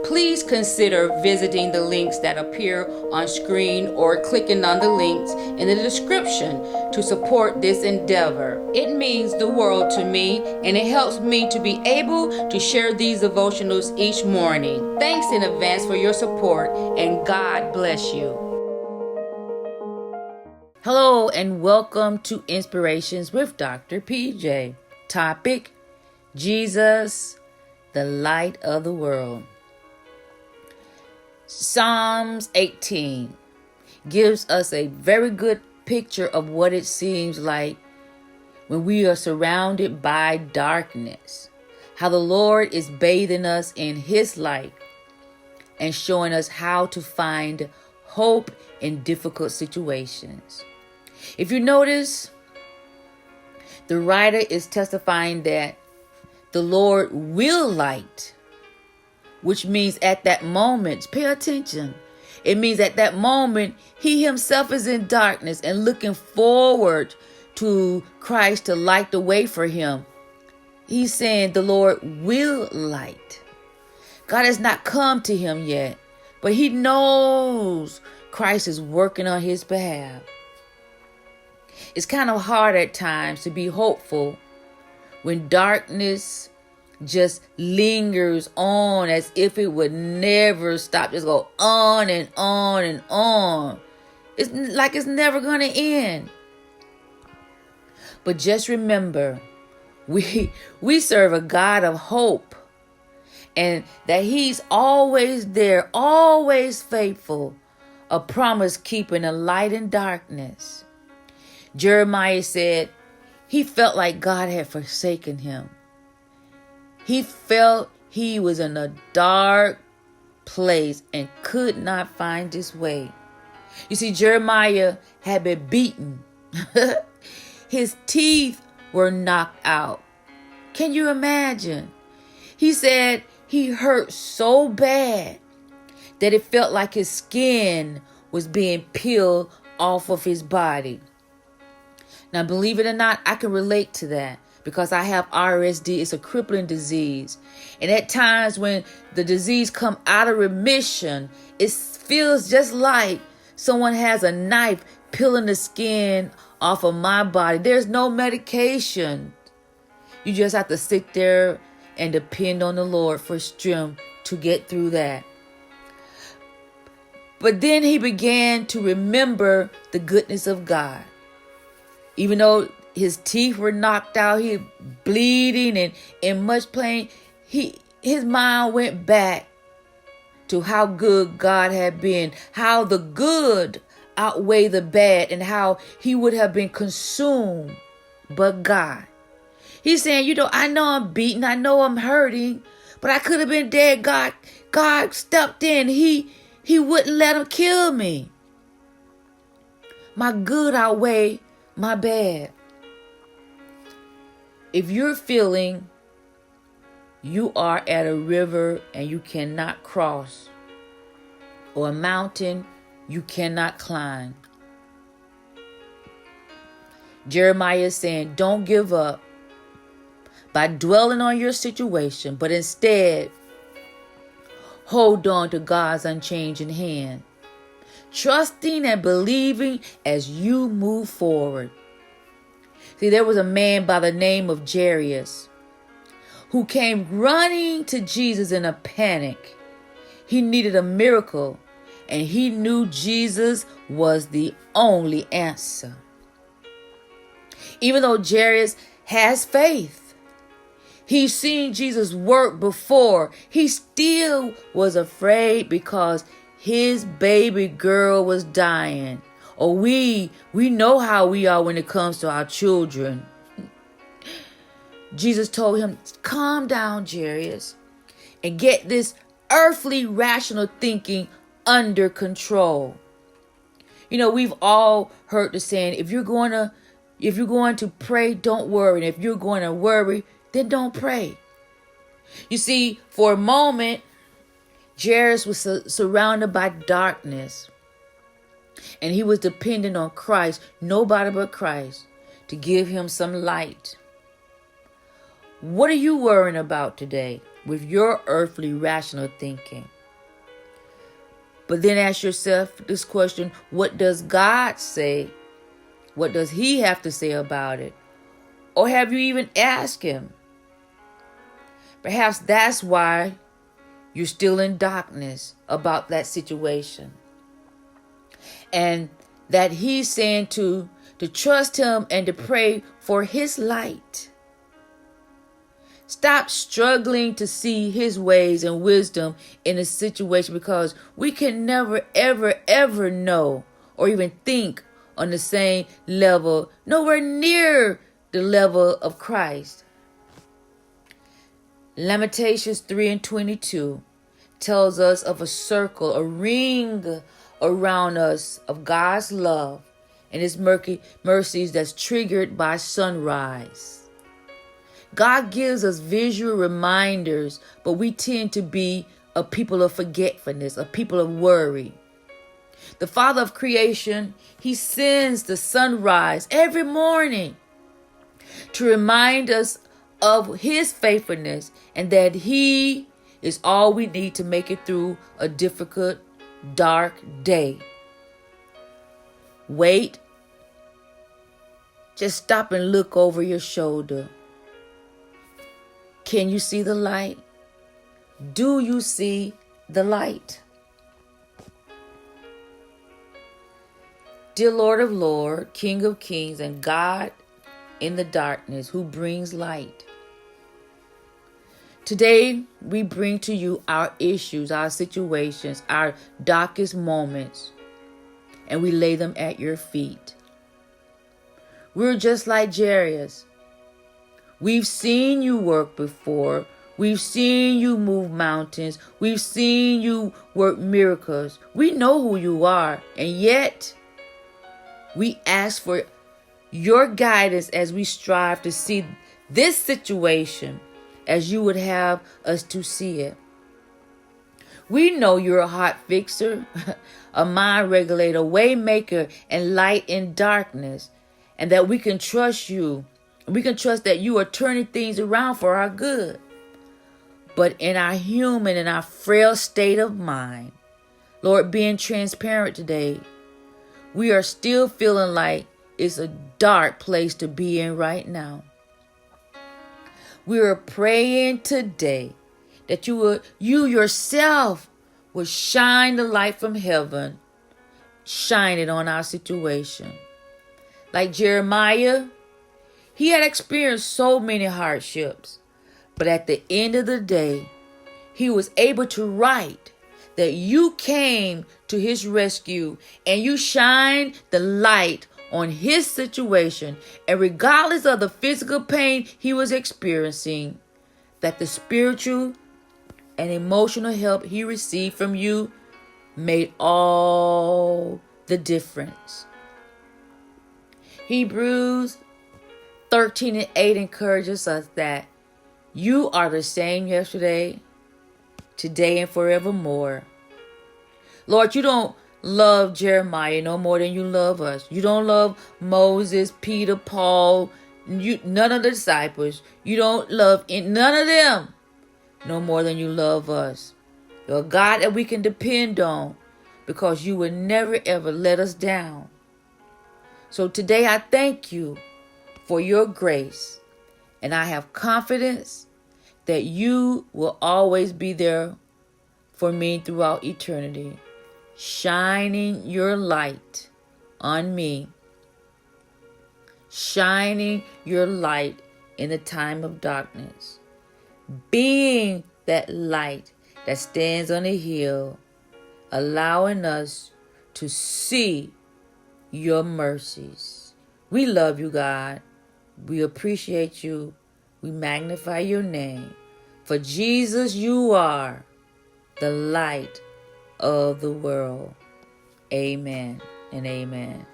Please consider visiting the links that appear on screen or clicking on the links in the description to support this endeavor. It means the world to me, and it helps me to be able to share these devotionals each morning. Thanks in advance for your support, and God bless you. Hello and welcome to Inspirations with Dr. PJ. Topic: Jesus, the light of the world. Psalms 18 gives us a very good picture of what it seems like when we are surrounded by darkness. How the Lord is bathing us in His light and showing us how to find hope in difficult situations. If you notice, the writer is testifying that the Lord will light, which means at that moment, pay attention. It means at that moment, He Himself is in darkness and looking forward to Christ to light the way for him. He's saying the Lord will light. God has not come to him yet, but he knows Christ is working on his behalf. It's kind of hard at times to be hopeful when darkness just lingers on as if it would never stop. Just go on and on and on. It's like it's never going to end. But just remember, we serve a God of hope, and that He's always there, always faithful, a promise keeping, a light in darkness. Jeremiah said he felt like God had forsaken him. He felt he was in a dark place and could not find his way. You see, Jeremiah had been beaten. His teeth were knocked out. Can you imagine? He said he hurt so bad that it felt like his skin was being peeled off of his body. Now, believe it or not, I can relate to that because I have RSD. It's a crippling disease. And at times when the disease comes out of remission, it feels just like someone has a knife peeling the skin off of my body. There's no medication. You just have to sit there and depend on the Lord for strength to get through that. But then he began to remember the goodness of God. Even though his teeth were knocked out, he bleeding and in much pain, his mind went back to how good God had been, how the good outweigh the bad, and how he would have been consumed but God. He's saying, I know I'm beaten, I know I'm hurting, but I could have been dead. God stepped in. He wouldn't let him kill me. My good outweigh my bad. If you're feeling you are at a river and you cannot cross, or a mountain you cannot climb, Jeremiah is saying, don't give up by dwelling on your situation, but instead hold on to God's unchanging hand, trusting and believing as you move forward. See, there was a man by the name of Jairus who came running to Jesus in a panic. He needed a miracle, and he knew Jesus was the only answer. Even though Jairus has faith, he's seen Jesus work before, he still was afraid because his baby girl was dying. Or we know how we are when it comes to our children. Jesus told him, calm down, Jairus, and get this earthly rational thinking under control. We've all heard the saying, if you're going to pray, don't worry. And if you're going to worry, then don't pray. You see, for a moment, Jairus was surrounded by darkness, and he was dependent on Christ, nobody but Christ, to give him some light. What are you worrying about today? with your earthly rational thinking. But then ask yourself this question: what does God say? What does He have to say about it? Or have you even asked Him? Perhaps that's why you're still in darkness about that situation. And that He's saying to trust Him and to pray for His light. Stop struggling to see His ways and wisdom in a situation, because we can never, ever, ever know or even think on the same level, nowhere near the level of Christ. Lamentations 3:22 tells us of a circle, a ring around us of God's love and His mercies that's triggered by sunrise. God gives us visual reminders, but we tend to be a people of forgetfulness, a people of worry. The Father of creation, He sends the sunrise every morning to remind us of His faithfulness and that He is all we need to make it through a difficult, dark day. Wait. Just stop and look over your shoulder. Can you see the light? Do you see the light? Dear Lord of Lords, King of Kings, and God in the darkness who brings light. Today, we bring to you our issues, our situations, our darkest moments, and we lay them at your feet. We're just like Jairus. We've seen you work before. We've seen you move mountains. We've seen you work miracles. We know who you are, and yet we ask for your guidance as we strive to see this situation as you would have us to see it. We know you're a heart fixer, a mind regulator, way maker, and light in darkness, and that we can trust you. We can trust that you are turning things around for our good. But in our human and our frail state of mind, Lord, being transparent today, we are still feeling like it's a dark place to be in right now. We are praying today that you yourself will shine the light from heaven, shine it on our situation. Like Jeremiah, he had experienced so many hardships, but at the end of the day, he was able to write that you came to his rescue and you shined the light on his situation, and regardless of the physical pain he was experiencing, that the spiritual and emotional help he received from you made all the difference. Hebrews 13:8 encourages us that you are the same yesterday, today, and forevermore. Lord, you don't love Jeremiah no more than you love us. You don't love Moses, Peter, Paul, none of the disciples. You don't love none of them no more than you love us. You're a God that we can depend on because you will never ever let us down. So today I thank you for your grace, and I have confidence that you will always be there for me throughout eternity, shining your light on me, shining your light in the time of darkness, being that light that stands on a hill, allowing us to see your mercies. We love you, God. We appreciate you. We magnify your name. For Jesus, you are the light of the world. Amen and amen.